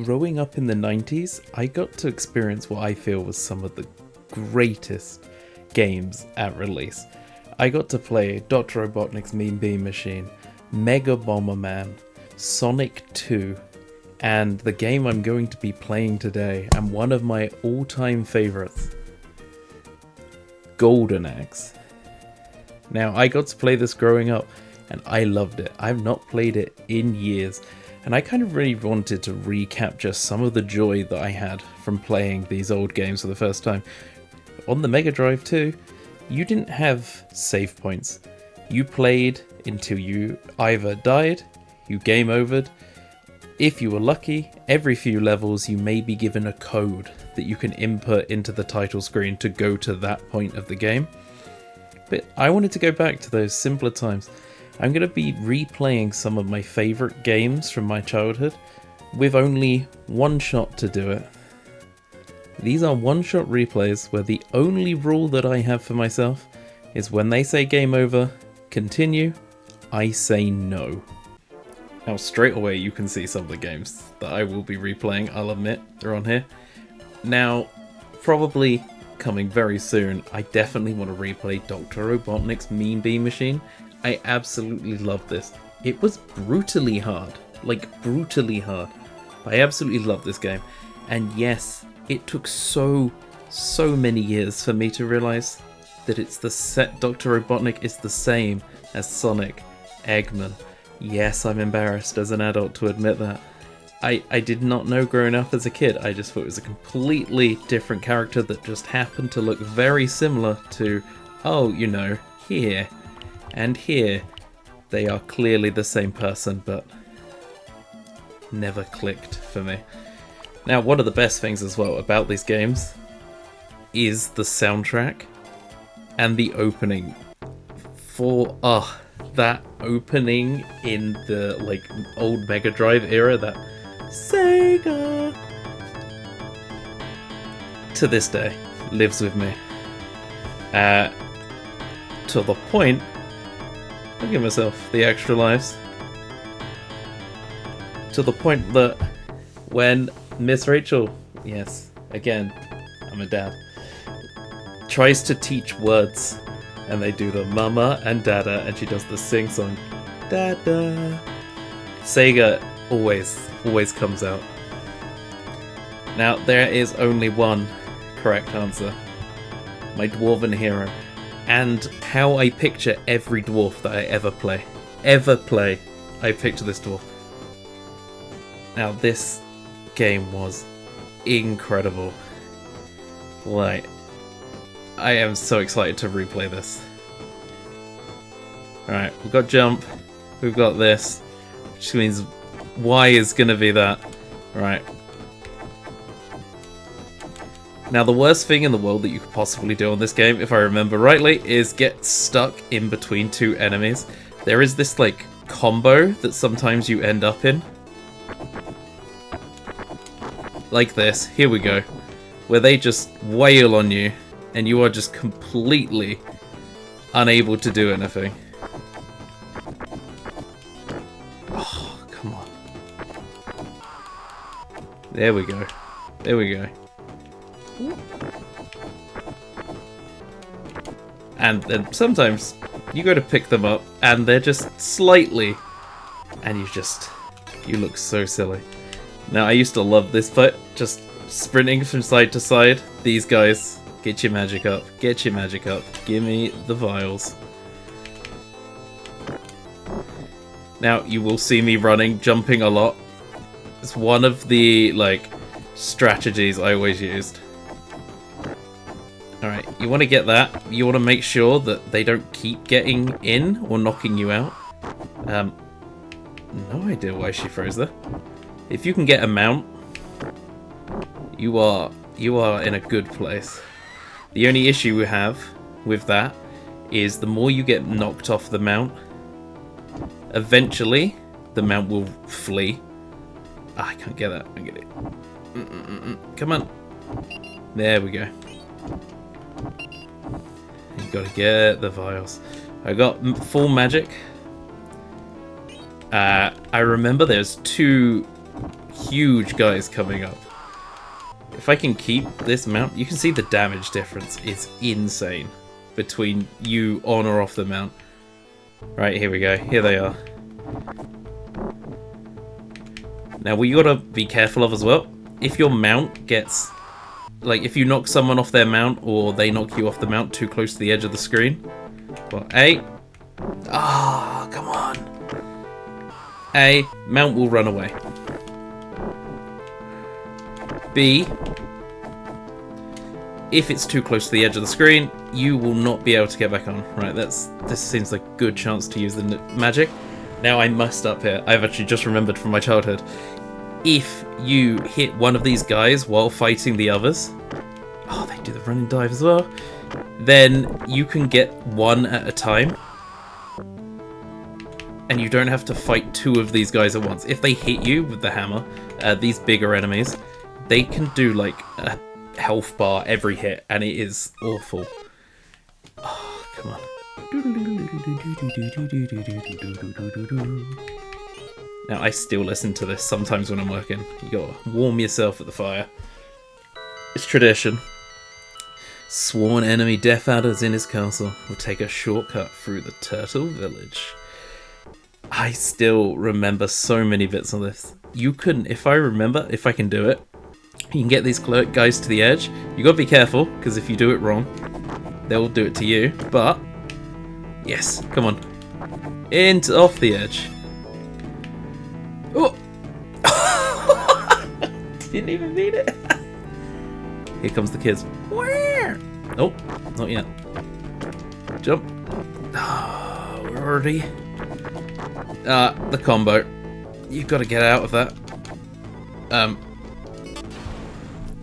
growing up in the 90s, I got to experience what I feel was some of the greatest games at release. I got to play Dr. Robotnik's Mean Bean Machine, Mega Bomberman, Sonic 2, and the game I'm going to be playing today, and one of my all-time favorites, Golden Axe. Now, I got to play this growing up, and I loved it. I've not played it in years, and I kind of really wanted to recapture some of the joy that I had from playing these old games for the first time. On the Mega Drive too, you didn't have save points. You played until you either died, you game overed. If you were lucky, every few levels you may be given a code that you can input into the title screen to go to that point of the game. But I wanted to go back to those simpler times. I'm going to be replaying some of my favourite games from my childhood with only one shot to do it. These are one-shot replays where the only rule that I have for myself is when they say game over, continue, I say no. Now straight away you can see some of the games that I will be replaying, I'll admit, they're on here. Now, probably coming very soon, I definitely want to replay Dr. Robotnik's Mean Bean Machine. I absolutely love this. It was brutally hard, like brutally hard. I absolutely love this game. And yes, it took so many years for me to realize that it's the set Dr. Robotnik is the same as Sonic, Eggman. Yes, I'm embarrassed as an adult to admit that. I did not know growing up as a kid. I just thought it was a completely different character that just happened to look very similar to, oh, you know, here and here. They are clearly the same person, but never clicked for me. Now, one of the best things as well about these games is the soundtrack and the opening. For that opening in the like old Mega Drive era, that Sega, to this day lives with me. To the point, I'll give myself the extra lives. To the point that when Miss Rachel, yes, again, I'm a dad, tries to teach words, and they do the mama and dada, and she does the sing song, dada. Sega always comes out. Now, there is only one correct answer. My dwarven hero. And how I picture every dwarf that I ever play, I picture this dwarf. Now, this game was incredible. Like, I am so excited to replay this. Alright, we've got jump, we've got this, which means Y is gonna be that. Right. Now, the worst thing in the world that you could possibly do on this game, if I remember rightly, is get stuck in between two enemies. There is this, like, combo that sometimes you end up in. Like this. Here we go. Where they just wail on you, and you are just completely unable to do anything. Oh, come on. There we go. There we go. And then sometimes you go to pick them up and they're just slightly, and you look so silly. Now, I used to love this fight, just sprinting from side to side. These guys, get your magic up, get your magic up, give me the vials. Now, you will see me running, jumping a lot. It's one of the, like, strategies I always used. Alright, you want to get that. You want to make sure that they don't keep getting in or knocking you out. No idea why she froze there. If you can get a mount, you are in a good place. The only issue we have with that is the more you get knocked off the mount, eventually the mount will flee. I can't get that. I get it. Come on. There we go. You gotta get the vials. I got full magic. I remember there's two huge guys coming up. If I can keep this mount, you can see the damage difference is insane between you on or off the mount. Right, here we go. Here they are. Now, what you gotta be careful of as well, if your mount gets... Like, if you knock someone off their mount, or they knock you off the mount too close to the edge of the screen... Well, A... Ah, come on! A, mount will run away. B... If it's too close to the edge of the screen, you will not be able to get back on. Right, this seems like a good chance to use the magic. Now I messed up here. I've actually just remembered from my childhood. If you hit one of these guys while fighting the others... Oh, they do the run and dive as well. Then you can get one at a time. And you don't have to fight two of these guys at once. If they hit you with the hammer, these bigger enemies, they can do like a health bar every hit, and it is awful. Oh, come on. Now, I still listen to this sometimes when I'm working. You gotta warm yourself at the fire. It's tradition. Sworn enemy Death Adders in his castle will take a shortcut through the Turtle Village. I still remember so many bits of this. You couldn't, if I can do it, you can get these guys to the edge. You gotta be careful, because if you do it wrong, they'll do it to you. But, yes, come on. Off the edge. Oh! Didn't even mean it. Here comes the kids. Where? Oh, not yet. Jump. Oh, we're already... the combo. You've got to get out of that.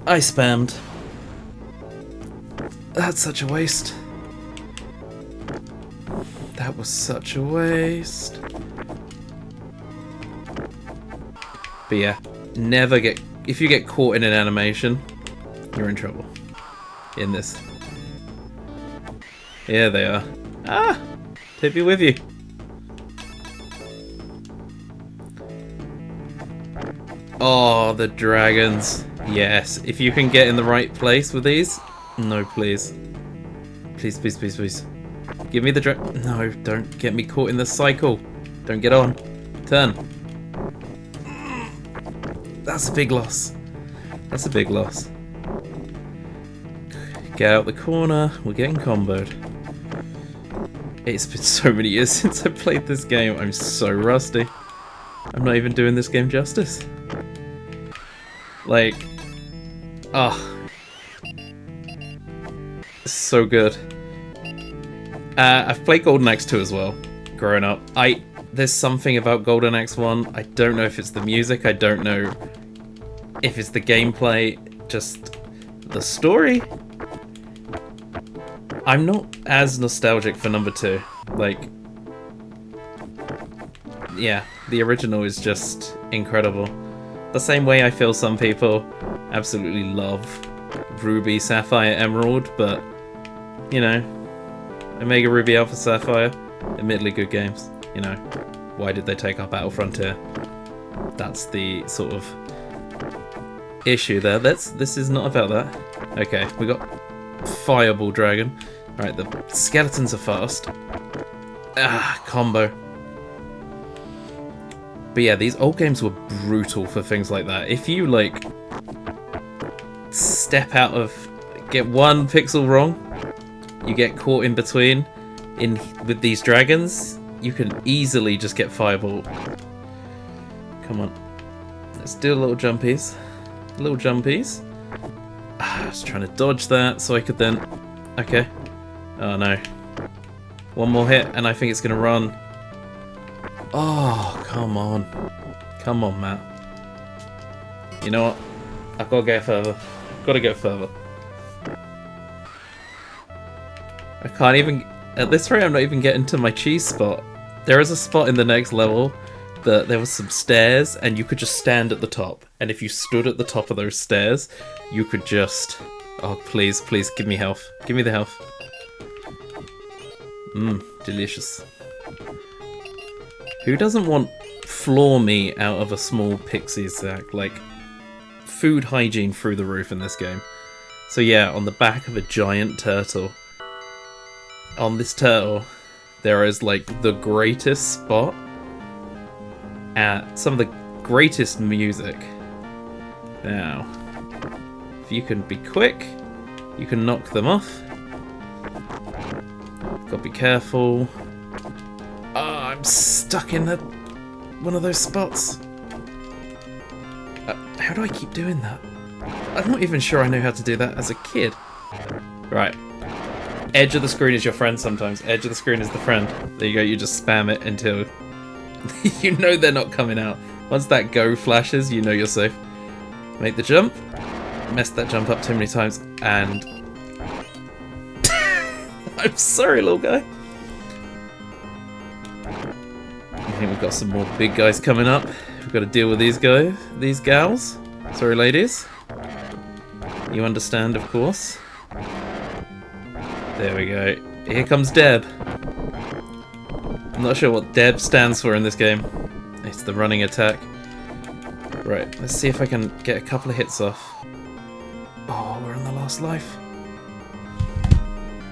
I spammed. That's such a waste. That was such a waste. But yeah, never get... If you get caught in an animation, you're in trouble. In this. Here they are. Ah! Take me with you. Oh, the dragons. Yes, if you can get in the right place with these. No, please. Please, please, please, please. Give me the No, don't get me caught in the cycle. Don't get on. Turn. That's a big loss. That's a big loss. Get out the corner. We're getting comboed. It's been so many years since I played this game. I'm so rusty. I'm not even doing this game justice. Like, it's so good. I've played Golden Axe 2 as well, growing up. There's something about Golden Axe 1. I don't know if it's the music. I don't know if it's the gameplay. Just the story. I'm not as nostalgic for number 2. Like, yeah, the original is just incredible. The same way I feel some people absolutely love Ruby, Sapphire, Emerald, but, you know, Omega Ruby, Alpha, Sapphire, admittedly good games. You know, why did they take up Battle Frontier? That's the sort of issue there. This is not about that. Okay, we got Fireball Dragon. Right, the skeletons are fast. Ah, combo. But yeah, these old games were brutal for things like that. If you, like, step out of... Get one pixel wrong, you get caught in between with these dragons, you can easily just get fireballed. Come on. Let's do little jumpies. Little jumpies. I was trying to dodge that so I could then... Okay. Oh no. One more hit and I think it's going to run. Oh, come on. Come on, Matt. You know what? I've got to go further. Got to go further. I can't even... At this rate, I'm not even getting to my cheese spot. There is a spot in the next level that there was some stairs and you could just stand at the top. And if you stood at the top of those stairs, you could just... Oh, please, please, give me health. Give me the health. Mmm, delicious. Who doesn't want floor me out of a small pixie sack. Like, food hygiene through the roof in this game. So yeah, on the back of a giant turtle. On this turtle, there is like the greatest spot at some of the greatest music. Now, if you can be quick, you can knock them off. Gotta be careful. Ah, I'm stuck in one of those spots. How do I keep doing that? I'm not even sure I know how to do that as a kid. Right. Edge of the screen is your friend sometimes. Edge of the screen is the friend. There you go, you just spam it until you know they're not coming out. Once that go flashes, you know you're safe. Make the jump. Messed that jump up too many times, and... I'm sorry, little guy. I think we've got some more big guys coming up. We've got to deal with these guys, these gals. Sorry, ladies. You understand, of course. There we go. Here comes Deb. I'm not sure what Deb stands for in this game. It's the running attack. Right, let's see if I can get a couple of hits off. Oh, we're on the last life.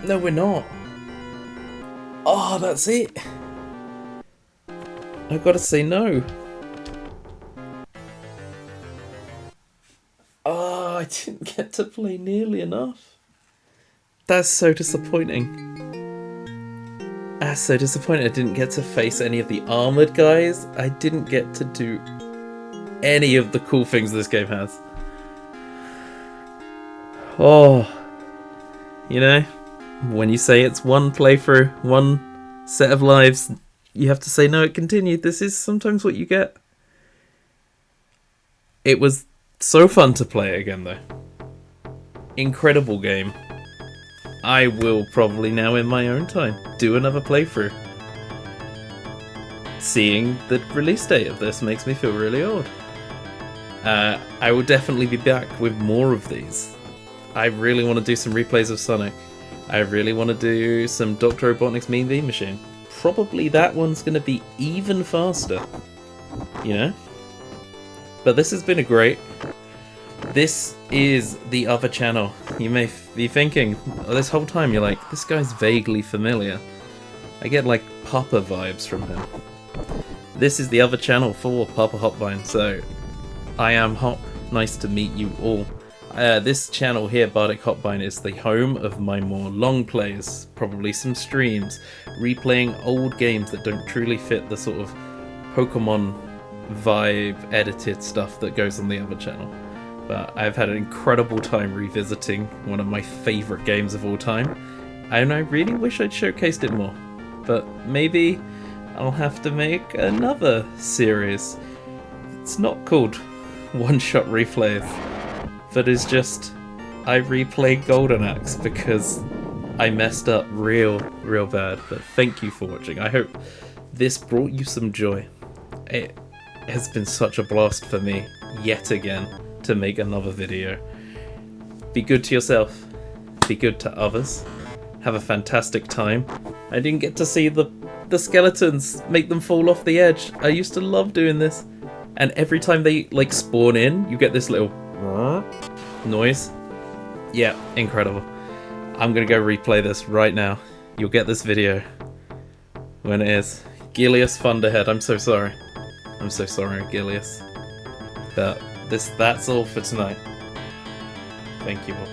No, we're not. Oh, that's it. I've got to say no. Oh, I didn't get to play nearly enough. That's so disappointing. That's so disappointing. I didn't get to face any of the armored guys. I didn't get to do any of the cool things this game has. Oh. You know, when you say it's one playthrough, one set of lives, you have to say no, it continued. This is sometimes what you get. It was so fun to play it again, though. Incredible game. I will probably now, in my own time, do another playthrough. Seeing the release date of this makes me feel really old. I will definitely be back with more of these. I really want to do some replays of Sonic. I really want to do some Dr. Robotnik's Mean Bean Machine. Probably that one's going to be even faster. You know? But this has been a great... This is the other channel. You may be thinking, this whole time you're like, this guy's vaguely familiar. I get like Papa vibes from him. This is the other channel for Papa Hopvine, so I am Hop. Nice to meet you all. This channel here, Bardic Hopvine, is the home of my more long plays, probably some streams, replaying old games that don't truly fit the sort of Pokemon vibe edited stuff that goes on the other channel. But I've had an incredible time revisiting one of my favourite games of all time, and I really wish I'd showcased it more. But maybe I'll have to make another series. It's not called one-shot replays, but it's just I replayed Golden Axe because I messed up real bad. But thank you for watching. I hope this brought you some joy. It has been such a blast for me, yet again, to make another video. Be good to yourself, be good to others, have a fantastic time. I didn't get to see the skeletons, make them fall off the edge. I used to love doing this. And every time they like spawn in, you get this little noise. Yeah, incredible. I'm gonna go replay this right now. You'll get this video when it is. Gilius Thunderhead, I'm so sorry. I'm so sorry, Gilius. But that's all for tonight. Thank you all.